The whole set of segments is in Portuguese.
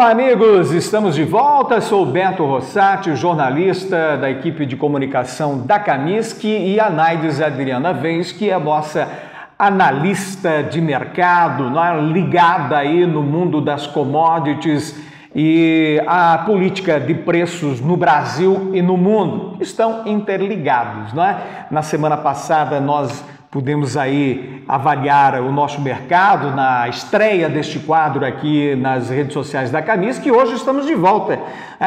Olá, amigos! Estamos de volta. Sou Beto Rossati, jornalista da equipe de comunicação da Camisc, e a Naides Adriana Vez, que é a nossa analista de mercado, ligada aí no mundo das commodities e a política de preços no Brasil e no mundo estão interligados, não é? Na semana passada nós pudemos aí avaliar o nosso mercado na estreia deste quadro aqui nas redes sociais da Camisc, e hoje estamos de volta.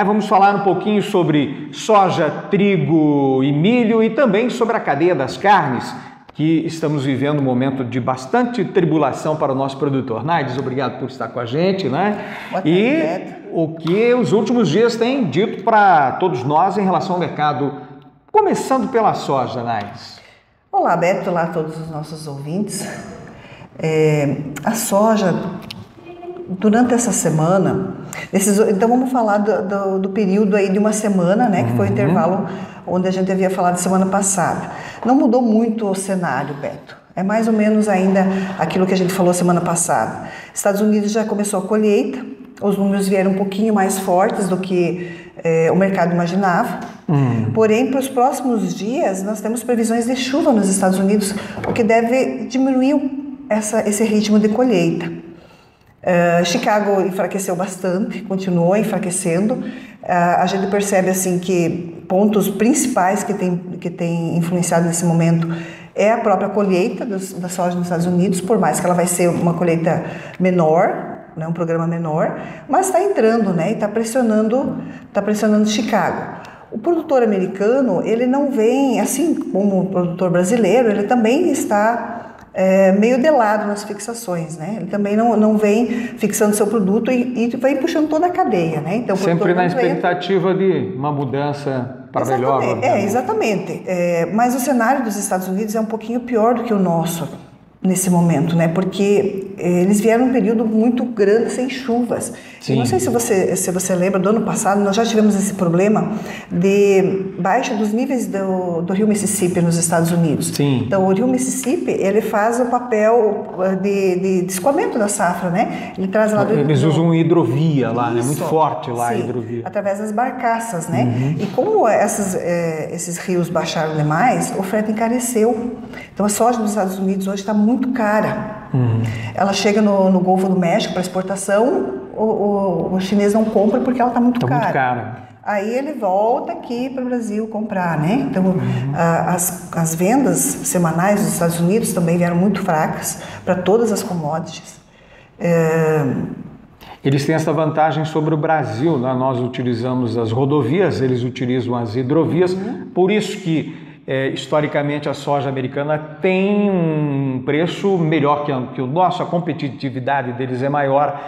Vamos falar um pouquinho sobre soja, trigo e milho e também sobre a cadeia das carnes, que estamos vivendo um momento de bastante tribulação para o nosso produtor. Naides, obrigado por estar com a gente, né? E o que os últimos dias têm dito para todos nós em relação ao mercado, começando pela soja, Naides. Olá, Beto, olá a todos os nossos ouvintes. A soja, durante essa semana, então vamos falar do período aí de uma semana, né, que foi o intervalo onde a gente havia falado semana passada. Não mudou muito o cenário, Beto. É mais ou menos ainda aquilo que a gente falou semana passada. Estados Unidos já começou a colheita, os números vieram um pouquinho mais fortes do que o mercado imaginava. Porém, para os próximos dias, nós temos previsões de chuva nos Estados Unidos, o que deve diminuir esse ritmo de colheita. Chicago enfraqueceu bastante, continuou enfraquecendo. A gente percebe assim que pontos principais que tem influenciado nesse momento é a própria colheita da soja nos Estados Unidos, por mais que ela vai ser uma colheita menor, né, um programa menor, mas está entrando, né, e está pressionando Chicago. O produtor americano, ele não vem, assim como o produtor brasileiro, ele também está meio de lado nas fixações, né? Ele também não vem fixando seu produto e vai puxando toda a cadeia, né? Então, sempre na expectativa de uma mudança para melhor. Exatamente. Mas o cenário dos Estados Unidos é um pouquinho pior do que o nosso nesse momento, né? Porque eles vieram um período muito grande sem chuvas. Sim. Não sei se você lembra, do ano passado nós já tivemos esse problema de baixa dos níveis do rio Mississippi nos Estados Unidos. Sim. Então o rio Mississippi, ele faz o papel de escoamento da safra, né? Ele traz lá eles usam hidrovia lá, né? Muito forte lá. Sim, a hidrovia. Através das barcaças, né? E como esses rios baixaram demais, o frete encareceu. Então a soja dos Estados Unidos hoje está muito cara. Ela chega no Golfo do México para exportação, o chinês não compra porque ela está muito cara. Aí ele volta aqui para o Brasil comprar, né? Então as vendas semanais dos Estados Unidos também vieram muito fracas para todas as commodities. Eles têm essa vantagem sobre o Brasil, né? Nós utilizamos as rodovias, eles utilizam as hidrovias, por isso que historicamente a soja americana tem um preço melhor que o nosso, a competitividade deles é maior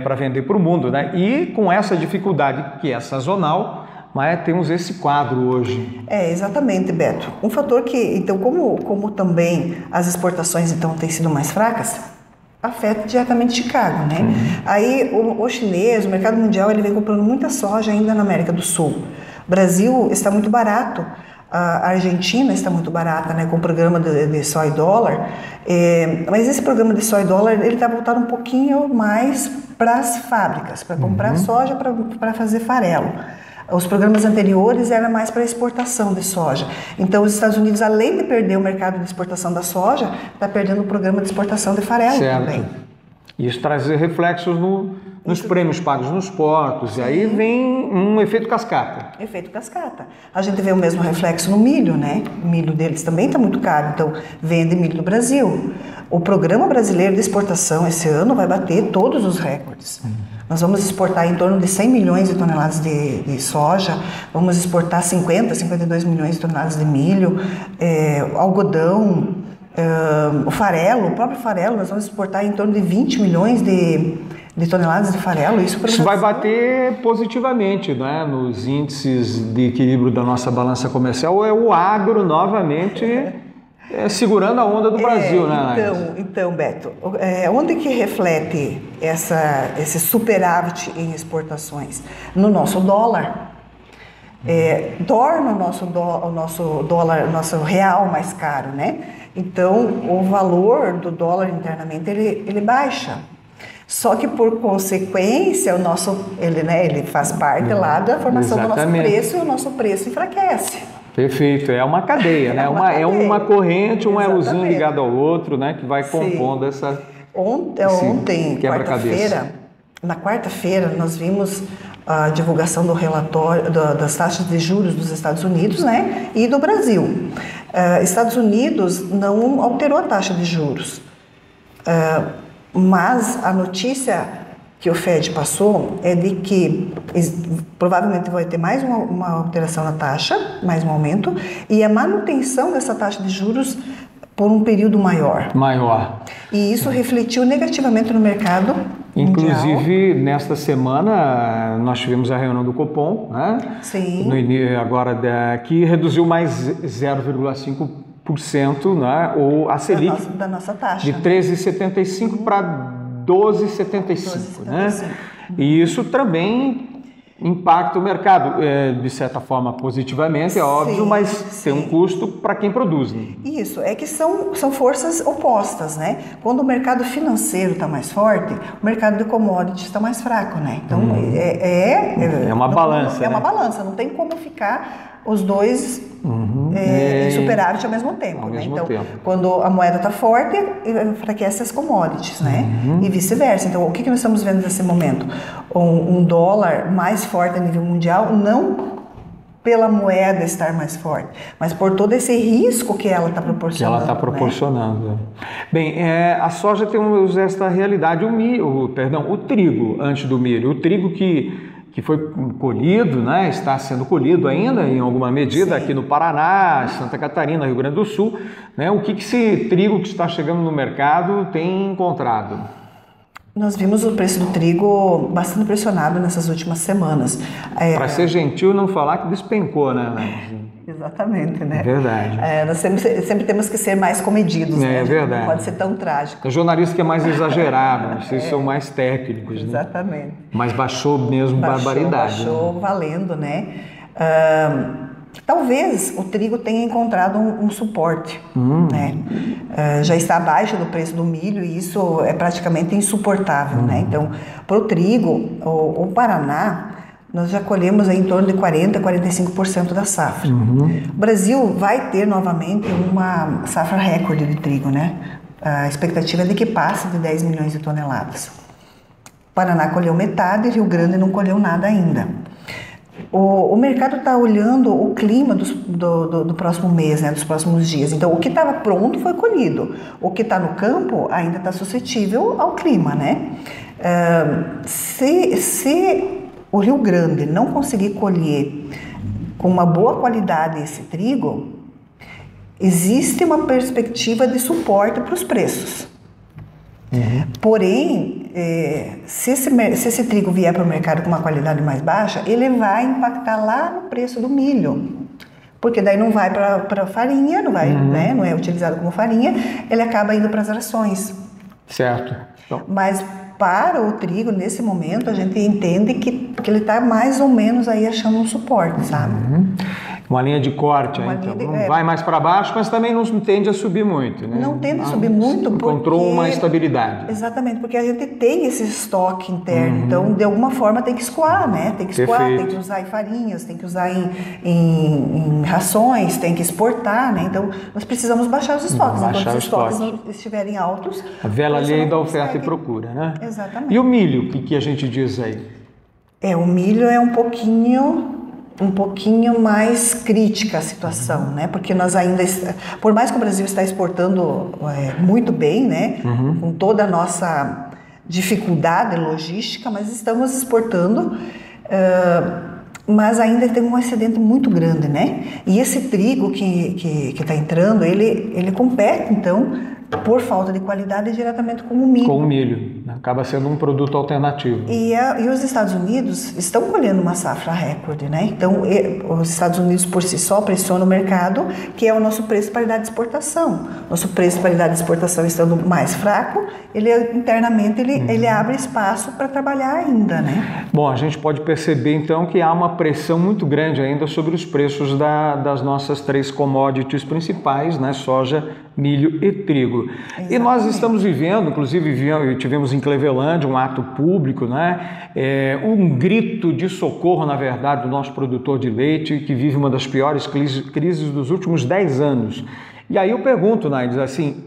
para vender para o mundo, né? E com essa dificuldade que é sazonal, mas temos esse quadro hoje. Exatamente, Beto. Um fator que, então, como também as exportações então têm sido mais fracas, afeta diretamente Chicago, né? Aí o chinês, o mercado mundial, ele vem comprando muita soja ainda na América do Sul. O Brasil está muito barato. A Argentina está muito barata, né, com o programa de soy dólar, mas esse programa de soy dólar ele está voltado um pouquinho mais para as fábricas, para comprar soja para fazer farelo. Os programas anteriores eram mais para exportação de soja. Então, os Estados Unidos, além de perder o mercado de exportação da soja, está perdendo o programa de exportação de farelo também. Isso traz reflexos nos prêmios pagos nos portos, e aí vem um efeito cascata. Efeito cascata. A gente vê o mesmo reflexo no milho, né? O milho deles também está muito caro, então vende milho do Brasil. O programa brasileiro de exportação esse ano vai bater todos os recordes. Nós vamos exportar em torno de 100 milhões de toneladas de soja, vamos exportar 52 milhões de toneladas de milho, algodão, o próprio farelo, nós vamos exportar em torno de 20 milhões de toneladas de farelo. Isso vai bater positivamente, né, nos índices de equilíbrio da nossa balança comercial. É o agro novamente segurando a onda do Brasil, né? Então, Beto, onde que reflete esse superávit em exportações? No nosso dólar. Torna o nosso dólar, o nosso real mais caro, né? Então, o valor do dólar internamente, ele baixa. Só que por consequência, ele faz parte lá da formação do nosso preço e o nosso preço enfraquece. Perfeito, é uma cadeia, né? É uma corrente, um elozinho ligado ao outro, né? Que vai compondo essa... Ontem, na quarta-feira, nós vimos a divulgação do relatório das taxas de juros dos Estados Unidos, né? E do Brasil. Estados Unidos não alterou a taxa de juros. Mas a notícia que o Fed passou é de que provavelmente vai ter mais uma alteração na taxa, mais um aumento, e a manutenção dessa taxa de juros por um período maior. E isso refletiu negativamente no mercado Inclusive, nesta semana, nós tivemos a reunião do Copom, né? Sim. Que reduziu mais 0,5%, né? A Selic da nossa taxa. De 13,75 para 12,75, né? E isso também impacta o mercado, de certa forma, positivamente, é óbvio, mas tem um custo para quem produz. Né? Isso, é que são forças opostas, né? Quando o mercado financeiro está mais forte, o mercado de commodities está mais fraco, né? Então, é uma balança. É uma balança, não tem como ficar os dois em superávit ao mesmo tempo. Quando a moeda está forte, enfraquece as commodities, né? E vice-versa. Então, o que nós estamos vendo nesse momento? Um dólar mais forte a nível mundial, não pela moeda estar mais forte, mas por todo esse risco que ela está proporcionando. Né? Bem, a soja tem esta realidade, o trigo antes do milho. O trigo que foi colhido, né, está sendo colhido ainda em alguma medida aqui no Paraná, Santa Catarina, Rio Grande do Sul, né? O que esse trigo que está chegando no mercado tem encontrado? Nós vimos o preço do trigo bastante pressionado nessas últimas semanas. Para ser gentil, não falar que despencou, né? Exatamente, né? É verdade. Nós sempre temos que ser mais comedidos, né? É verdade. Não pode ser tão trágico. O jornalista que é mais exagerado, vocês são mais técnicos, né? Exatamente. Mas baixou mesmo barbaridade. Baixou valendo, né? Talvez o trigo tenha encontrado um suporte, né? Já está abaixo do preço do milho e isso é praticamente insuportável, né? Então, para o trigo, o Paraná, nós já colhemos em torno de 40% a 45% da safra. O Brasil vai ter novamente uma safra recorde de trigo, né? A expectativa é de que passe de 10 milhões de toneladas. O Paraná colheu metade, Rio Grande não colheu nada ainda. O mercado está olhando o clima do próximo mês, né, dos próximos dias. Então, o que estava pronto foi colhido. O que está no campo ainda está suscetível ao clima, né? Se o Rio Grande não conseguir colher com uma boa qualidade esse trigo, existe uma perspectiva de suporte para os preços. Porém, se esse trigo vier para o mercado com uma qualidade mais baixa, ele vai impactar lá no preço do milho. Porque daí não vai para farinha, não vai, né, não é utilizado como farinha, ele acaba indo para as rações. Certo. Então. Mas para o trigo, nesse momento, a gente entende que ele está mais ou menos aí achando um suporte, sabe? Uma linha de corte, então. Não vai mais para baixo, mas também não tende a subir muito, né? Não tende a subir muito porque... Encontrou uma estabilidade. Exatamente, porque a gente tem esse estoque interno, então, de alguma forma, tem que escoar, né? Tem que escoar, tem que usar em farinhas, tem que usar em rações, tem que exportar, né? Então, nós precisamos baixar os estoques. Enquanto os estoques não estiverem altos... A velha lei da oferta e procura, né? Exatamente. E o milho, o que a gente diz aí? O milho é um pouquinho mais crítica a situação, né? Porque nós ainda, por mais que o Brasil está exportando muito bem, né? Com toda a nossa dificuldade logística, mas estamos exportando, mas ainda tem um excedente muito grande, né? E esse trigo que está entrando, ele compete, então, por falta de qualidade, diretamente com o milho. Com o milho. Acaba sendo um produto alternativo. E os Estados Unidos estão colhendo uma safra recorde, né? Então, os Estados Unidos, por si só, pressionam o mercado, que é o nosso preço de paridade de exportação. Nosso preço de paridade de exportação estando mais fraco, internamente ele abre espaço para trabalhar ainda, né? Bom, a gente pode perceber, então, que há uma pressão muito grande ainda sobre os preços das nossas 3 commodities principais, né? Soja, milho e trigo. Exatamente. E nós estamos vivendo, inclusive tivemos em Cleveland um ato público, né? Um grito de socorro, na verdade, do nosso produtor de leite, que vive uma das piores crises dos últimos 10 anos. E aí eu pergunto, Naides, assim,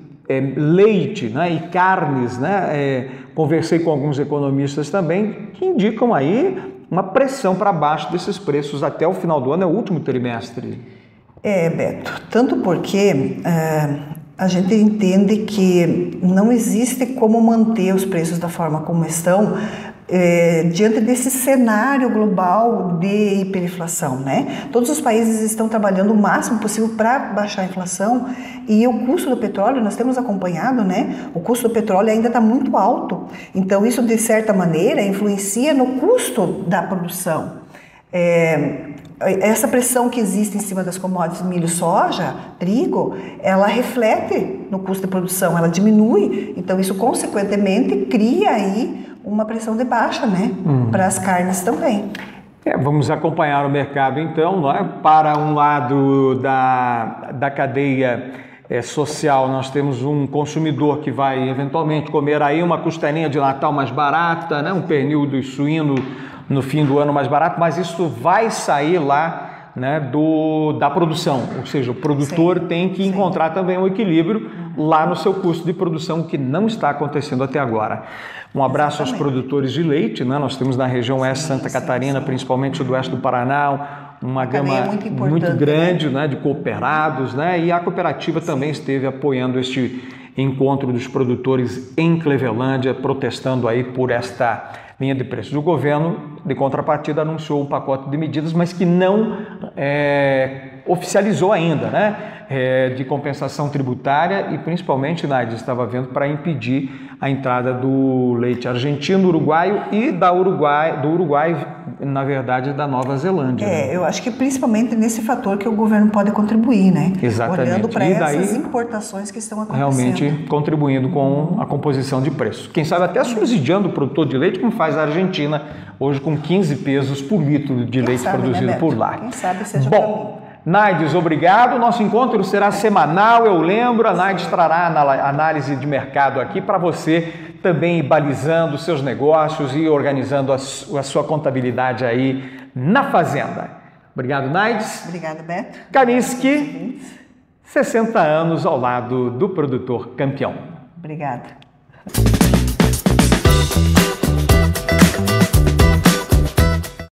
leite, né, e carnes, né? Conversei com alguns economistas também que indicam aí uma pressão para baixo desses preços até o final do ano, é o último trimestre. Beto, tanto porque a gente entende que não existe como manter os preços da forma como estão diante desse cenário global de hiperinflação, né? Todos os países estão trabalhando o máximo possível para baixar a inflação e o custo do petróleo, nós temos acompanhado, né? O custo do petróleo ainda está muito alto, então isso de certa maneira influencia no custo da produção. Essa pressão que existe em cima das commodities milho, soja, trigo, ela reflete no custo de produção, ela diminui, então isso consequentemente cria aí uma pressão de baixa, né, para as carnes também. Vamos acompanhar o mercado então, não é? Para um lado da cadeia social, nós temos um consumidor que vai eventualmente comer aí uma costelinha de Natal mais barata, né, um pernil do suíno no fim do ano mais barato, mas isso vai sair lá, né, da produção, ou seja, o produtor tem que encontrar também um equilíbrio lá no seu custo de produção, que não está acontecendo até agora. Um abraço aos produtores de leite, né? Nós temos na região oeste Santa Catarina, principalmente sudoeste do Paraná, uma gama muito grande, né, de cooperados, né? E a cooperativa também esteve apoiando este encontro dos produtores em Clevelândia, protestando aí por esta linha de preços. O governo, de contrapartida, anunciou um pacote de medidas, mas que não oficializou ainda, né? De compensação tributária e principalmente, Naides, estava vendo para impedir a entrada do leite argentino, uruguaio e do Uruguai, na verdade, da Nova Zelândia. Eu acho que principalmente nesse fator que o governo pode contribuir, né? Exatamente. Olhando para essas importações que estão acontecendo. Realmente contribuindo com a composição de preços. Quem sabe até subsidiando o produtor de leite, como faz a Argentina, hoje com 15 pesos por litro de leite produzido, né, por lá. Quem sabe seja bom. Naides, obrigado. Nosso encontro será semanal, eu lembro. A Naides trará análise de mercado aqui para você também ir balizando seus negócios e organizando a sua contabilidade aí na fazenda. Obrigado, Naides. Obrigada, Beto. Kaminsky, 60 anos ao lado do produtor campeão. Obrigada.